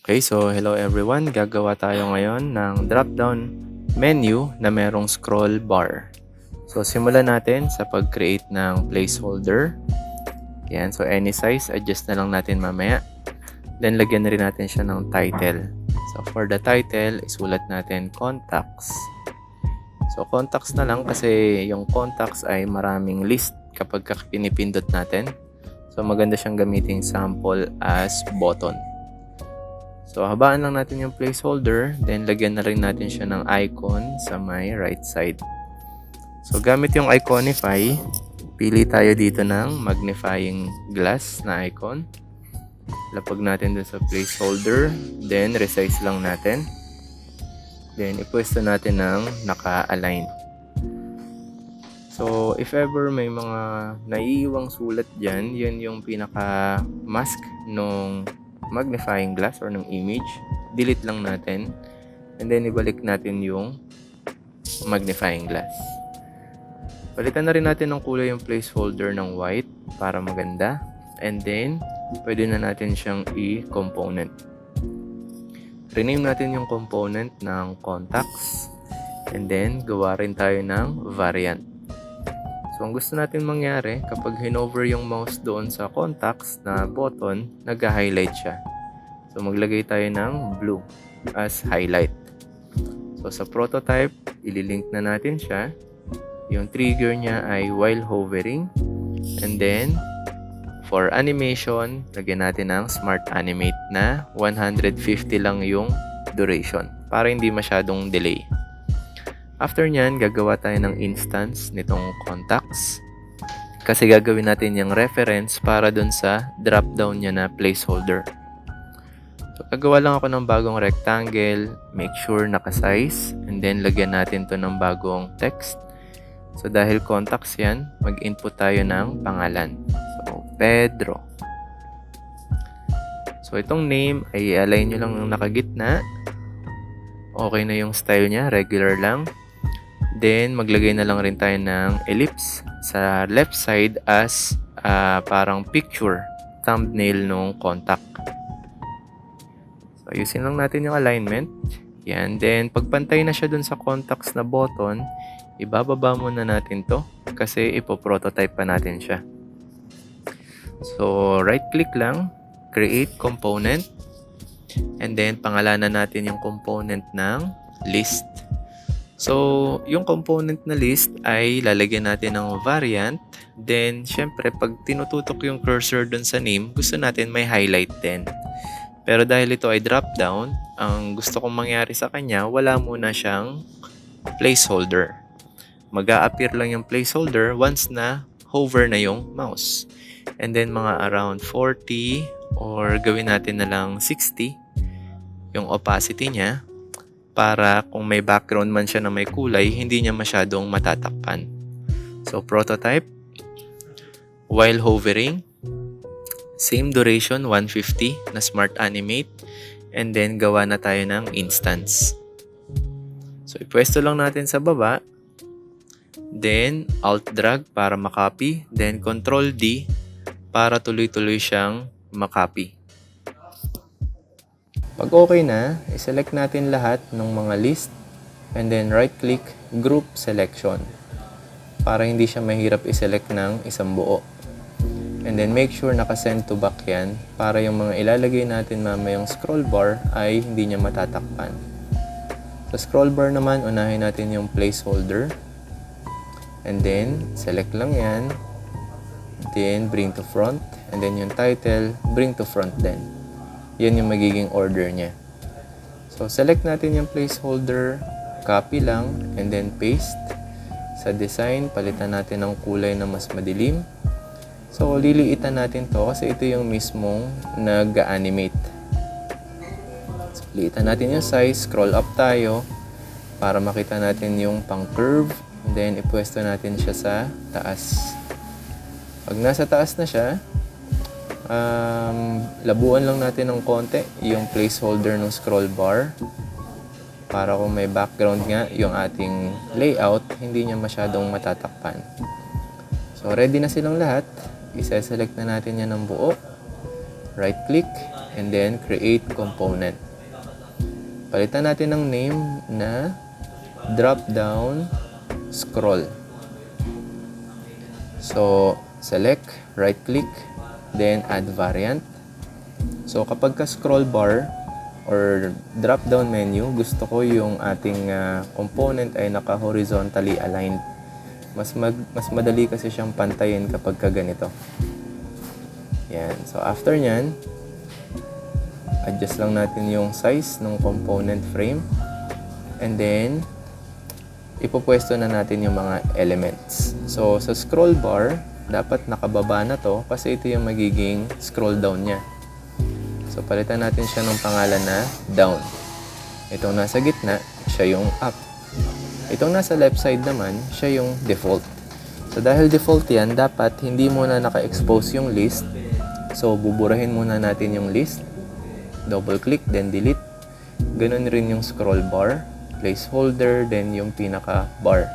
Okay, so hello everyone. Gagawa tayo ngayon ng drop-down menu na merong scroll bar. So simulan natin sa pag-create ng placeholder. Yan, so any size, adjust na lang natin mamaya. Then lagyan na rin natin siya ng title. So for the title, isulat natin contacts. So contacts na lang kasi yung contacts ay maraming list kapag pinipindot natin. So maganda siyang gamitin sample as button. So, habaan lang natin yung placeholder, then lagyan na rin natin siya ng icon sa may right side. So, gamit yung Iconify, pili tayo dito ng magnifying glass na icon. Lapag natin dun sa placeholder, then resize lang natin. Then, ipwesto natin ng naka-align. So, if ever may mga naiiwang sulat dyan, yun yung pinaka-mask nung magnifying glass or ng image, delete lang natin and then ibalik natin yung magnifying glass. Palitan na rin natin ng kulay yung placeholder ng white para maganda, and then pwede na natin siyang i-component. Rename natin yung component ng contacts and then gawa rin tayo ng variant. So, ang gusto natin mangyari, kapag hinover yung mouse doon sa contacts na button, nag-highlight siya. So, maglagay tayo ng blue as highlight. So, sa prototype, ililink na natin siya. Yung trigger niya ay while hovering. And then, for animation, lagyan natin ng Smart Animate na 150 lang yung duration para hindi masyadong delay. After nyan, gagawa tayo ng instance nitong contacts kasi gagawin natin yung reference para dun sa drop-down niya na placeholder. So, gagawa lang ako ng bagong rectangle, make sure naka-size, and then lagyan natin to ng bagong text. So, dahil contacts yan, mag-input tayo ng pangalan. So, Pedro. So, itong name ay i-align nyo lang ng nakagitna. Okay na yung style niya, regular lang. Then, maglagay na lang rin tayo ng ellipse sa left side as parang picture, thumbnail nung contact. So, ayusin lang natin yung alignment. Yan. Then, pagpantay na siya dun sa contacts na button, ibababa muna natin to kasi ipoprototype pa natin siya. So, right-click lang, create component, and then, pangalanan natin yung component ng list. So, yung component na list ay lalagyan natin ng variant. Then, syempre, pag tinututok yung cursor dun sa name, gusto natin may highlight din. Pero dahil ito ay drop-down, ang gusto kong mangyari sa kanya, wala muna siyang placeholder. Mag-a-appear lang yung placeholder once na hover na yung mouse. And then, mga around 40 or gawin natin na lang 60 yung opacity niya, para kung may background man siya na may kulay, hindi niya masyadong matatakpan. So, prototype, while hovering, same duration, 150 na Smart Animate, and then gawa na tayo ng instance. So, ipwesto lang natin sa baba, then Alt-Drag para makopy, then Control-D para tuloy-tuloy siyang makopy. Pag okay na, i-select natin lahat ng mga list and then right-click Group Selection para hindi siya mahirap i-select ng isang buo. And then make sure naka-send to back yan para yung mga ilalagay natin mamayang scroll bar ay hindi niya matatakpan. Sa scroll bar naman, unahin natin yung placeholder and then select lang yan, then bring to front, and then yung title, bring to front din. Yan yung magiging order niya. So, select natin yung placeholder, copy lang, and then paste. Sa design, palitan natin ng kulay na mas madilim. So, liliitan natin to kasi ito yung mismong nag-animate. So, liitan natin yung size, scroll up tayo para makita natin yung pang-curve. And then, ipwesto natin siya sa taas. Pag nasa taas na siya, labuan lang natin ng konti yung placeholder ng scroll bar para kung may background nga yung ating layout, hindi niya masyadong matatakpan. So, ready na silang lahat. Isa-select na natin yan ng buo. Right click and then create component. Palitan natin ng name na drop down scroll. So, select, right click, then add variant. So, kapag ka scroll bar or drop down menu, gusto ko yung ating component ay naka-horizontally aligned. Mas madali kasi siyang pantayin kapag ka ganito. Yan. So, after nyan, adjust lang natin yung size ng component frame. And then, ipopwesto na natin yung mga elements. So, sa scroll bar, dapat nakababa na to kasi ito yung magiging scroll down niya. So, palitan natin siya ng pangalan na down. Itong nasa gitna, siya yung up. Itong nasa left side naman, siya yung default. So, dahil default yan, dapat hindi muna naka-expose yung list. So, buburahin muna natin yung list. Double click, then delete. Ganun rin yung scroll bar, placeholder, then yung pinaka bar.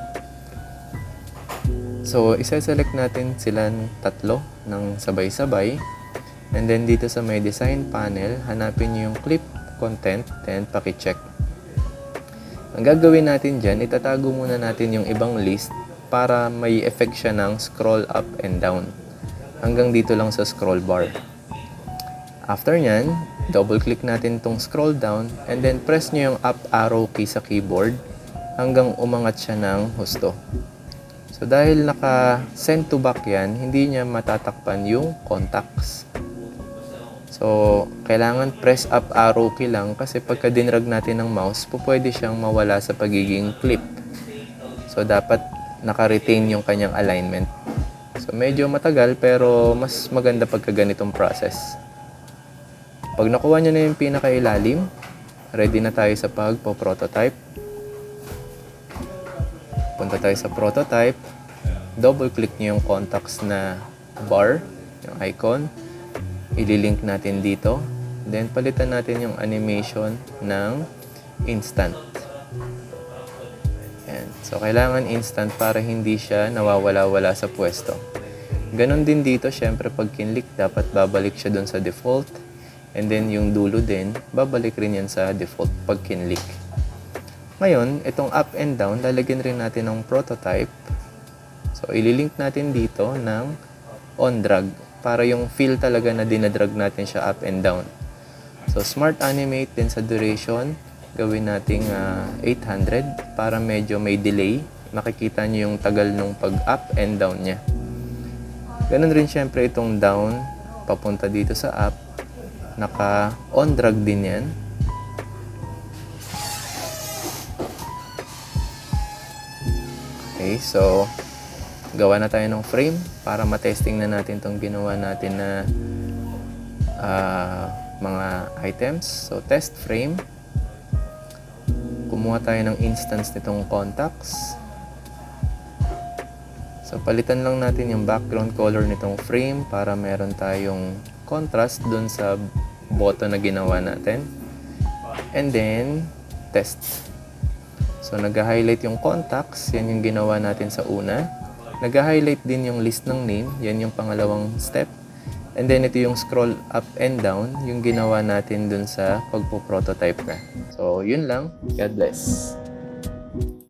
So, isa-select natin silang tatlo ng sabay-sabay. And then dito sa may design panel, hanapin nyo yung clip content, then paki-check. Ang gagawin natin dyan, itatago muna natin yung ibang list para may effect siya ng scroll up and down. Hanggang dito lang sa scroll bar. After nyan, double-click natin itong scroll down and then press nyo yung up arrow key sa keyboard hanggang umangat siya ng husto. So, dahil naka-send to back yan, hindi niya matatakpan yung contacts. So, kailangan press up arrow key lang kasi pagka dinrag natin ng mouse, pwede siyang mawala sa pagiging clip. So, dapat naka-retain yung kanyang alignment. So, medyo matagal pero mas maganda pagka ganitong process. Pag nakuha nyo na yung pinakailalim, ready na tayo sa pagpo-prototype. Punta tayo sa prototype. Double-click nyo yung contacts na bar, yung icon. Ililink natin dito. Then, palitan natin yung animation ng instant. Yan. So, kailangan instant para hindi siya nawawala-wala sa pwesto. Ganon din dito, syempre pag kinlik, dapat babalik siya dun sa default. And then, yung dulo din, babalik rin yan sa default pag kinlik. Ngayon, itong up and down, lalagyan rin natin ng prototype. So, ililink natin dito ng on drag para yung feel talaga na dinadrag natin siya up and down. So, smart animate din sa duration. Gawin nating 800 para medyo may delay. Makikita nyo yung tagal nung pag-up and down niya. Ganun rin syempre itong down, papunta dito sa up. Naka-on drag din yan. Okay, so gawa na tayo ng frame para matesting na natin itong ginawa natin na mga items. So, test frame. Kumuha tayo ng instance nitong contacts. So, palitan lang natin yung background color nitong frame para meron tayong contrast dun sa button na ginawa natin. And then, test. So, nag-highlight yung contacts. Yan yung ginawa natin sa una. Nag-highlight din yung list ng name. Yan yung pangalawang step. And then, ito yung scroll up and down. Yung ginawa natin dun sa pagpo-prototype na. So, yun lang. God bless.